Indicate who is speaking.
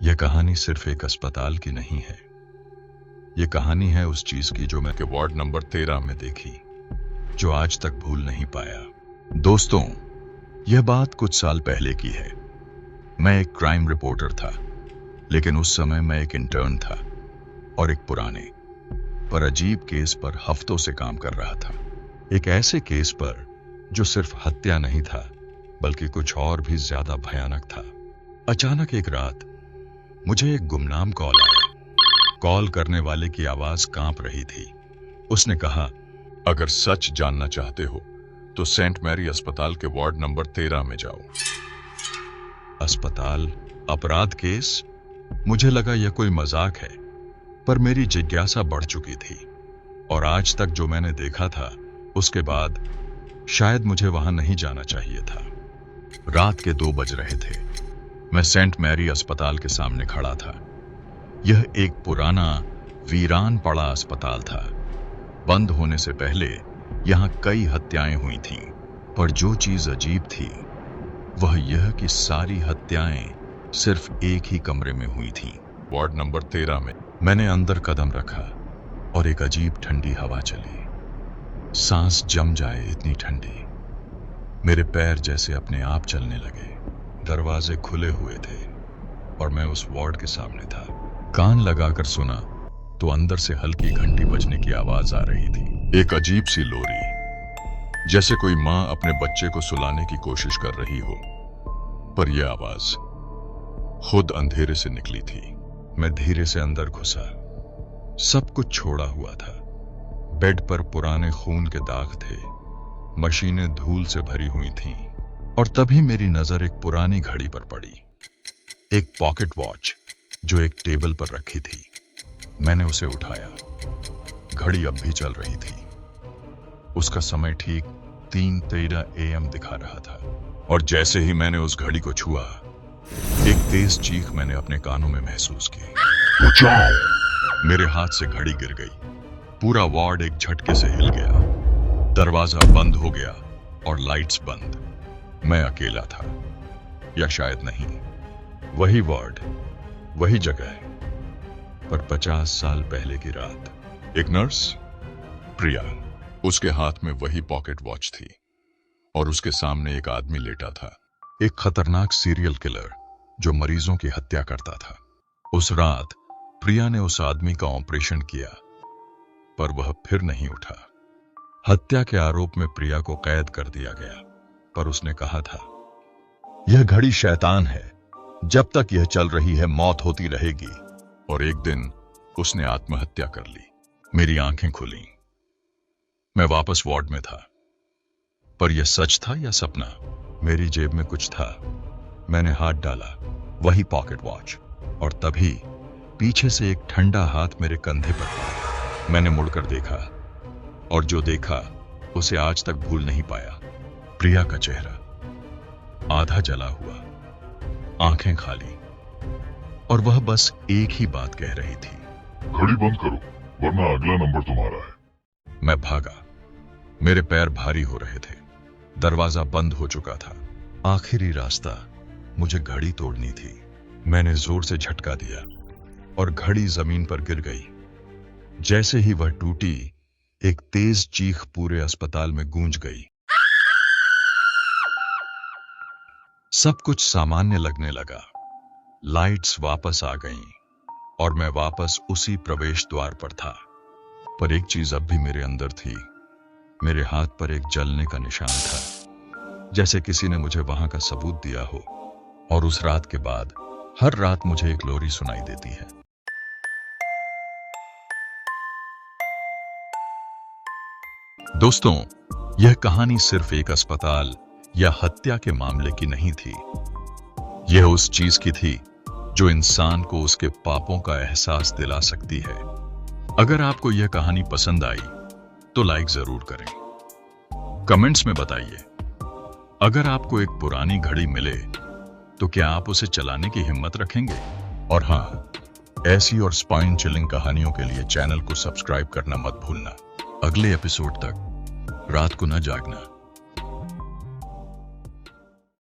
Speaker 1: यह कहानी सिर्फ एक अस्पताल की नहीं है। यह कहानी है उस चीज की जो मैं के वार्ड नंबर 13 में देखी, जो आज तक भूल नहीं पाया। दोस्तों, यह बात कुछ साल पहले की है। मैं एक क्राइम रिपोर्टर था, लेकिन उस समय मैं एक इंटर्न था और एक पुराने पर अजीब केस पर हफ्तों से काम कर रहा था। एक ऐसे केस पर जो सिर्फ हत्या नहीं था, बल्कि कुछ और भी ज्यादा भयानक था। अचानक एक रात मुझे एक गुमनाम कॉल आया। कॉल करने वाले की आवाज कांप रही थी। उसने कहा, अगर सच जानना चाहते हो तो सेंट मैरी अस्पताल के वार्ड नंबर 13 में जाओ। अस्पताल, अपराध केस। मुझे लगा यह कोई मजाक है, पर मेरी जिज्ञासा बढ़ चुकी थी और आज तक जो मैंने देखा था उसके बाद शायद मुझे वहां नहीं जाना चाहिए था। रात के 2 बज रहे थे। मैं सेंट मैरी अस्पताल के सामने खड़ा था। यह एक पुराना, वीरान पड़ा अस्पताल था। बंद होने से पहले यहां कई हत्याएं हुई थीं, पर जो चीज अजीब थी वह यह कि सारी हत्याएं सिर्फ एक ही कमरे में हुई थीं, वार्ड नंबर 13 में। मैंने अंदर कदम रखा और एक अजीब ठंडी हवा चली। सांस जम जाए इतनी ठंडी। मेरे पैर जैसे अपने आप चलने लगे। दरवाजे खुले हुए थे और मैं उस वार्ड के सामने था। कान लगाकर सुना तो अंदर से हल्की घंटी बजने की आवाज आ रही थी। एक अजीब सी लोरी, जैसे कोई मां अपने बच्चे को सुलाने की कोशिश कर रही हो, पर यह आवाज खुद अंधेरे से निकली थी। मैं धीरे से अंदर घुसा। सब कुछ छोड़ा हुआ था। बेड पर पुराने खून के दाग थे। मशीनें धूल से भरी हुई थीं और तभी मेरी नजर एक पुरानी घड़ी पर पड़ी। एक पॉकेट वॉच जो एक टेबल पर रखी थी। मैंने उसे उठाया। घड़ी अब भी चल रही थी। उसका समय ठीक 3:13 AM दिखा रहा था और जैसे ही मैंने उस घड़ी को छुआ, एक तेज चीख मैंने अपने कानों में महसूस की। बचाओ! मेरे हाथ से घड़ी गिर गई। पूरा वार्ड एक झटके से हिल गया। दरवाजा बंद हो गया और लाइट्स बंद। मैं अकेला था, या शायद नहीं। वही वार्ड, वही जगह, पर 50 साल पहले की रात। एक नर्स, प्रिया, उसके हाथ में वही पॉकेट वॉच थी और उसके सामने एक आदमी लेटा था। एक खतरनाक सीरियल किलर जो मरीजों की हत्या करता था। उस रात प्रिया ने उस आदमी का ऑपरेशन किया, पर वह फिर नहीं उठा। हत्या के आरोप में प्रिया को कैद कर दिया गया, पर उसने कहा था, यह घड़ी शैतान है। जब तक यह चल रही है मौत होती रहेगी। और एक दिन उसने आत्महत्या कर ली। मेरी आंखें खुली। मैं वापस वार्ड में था, पर यह सच था या सपना? मेरी जेब में कुछ था। मैंने हाथ डाला, वही पॉकेट वॉच, और तभी पीछे से एक ठंडा हाथ मेरे कंधे पर पड़ा। मैंने मुड़कर देखा और जो देखा उसे आज तक भूल नहीं पाया। प्रिया का चेहरा आधा जला हुआ, आंखें खाली, और वह बस एक ही बात कह रही थी,
Speaker 2: घड़ी बंद करो वरना अगला नंबर तुम्हारा है।
Speaker 1: मैं भागा। मेरे पैर भारी हो रहे थे। दरवाजा बंद हो चुका था। आखिरी रास्ता, मुझे घड़ी तोड़नी थी। मैंने जोर से झटका दिया और घड़ी जमीन पर गिर गई। जैसे ही वह टूटी, एक तेज चीख पूरे अस्पताल में गूंज गई। सब कुछ सामान्य लगने लगा। लाइट्स वापस आ गईं और मैं वापस उसी प्रवेश द्वार पर था। पर एक चीज अब भी मेरे अंदर थी। मेरे हाथ पर एक जलने का निशान था, जैसे किसी ने मुझे वहां का सबूत दिया हो। और उस रात के बाद हर रात मुझे एक लोरी सुनाई देती है। दोस्तों, यह कहानी सिर्फ एक अस्पताल या हत्या के मामले की नहीं थी। यह उस चीज की थी जो इंसान को उसके पापों का एहसास दिला सकती है। अगर आपको यह कहानी पसंद आई तो लाइक जरूर करें। कमेंट्स में बताइए, अगर आपको एक पुरानी घड़ी मिले तो क्या आप उसे चलाने की हिम्मत रखेंगे? और हाँ, ऐसी और स्पाइन चिलिंग कहानियों के लिए चैनल को सब्सक्राइब करना मत भूलना। अगले एपिसोड तक रात को न जागना।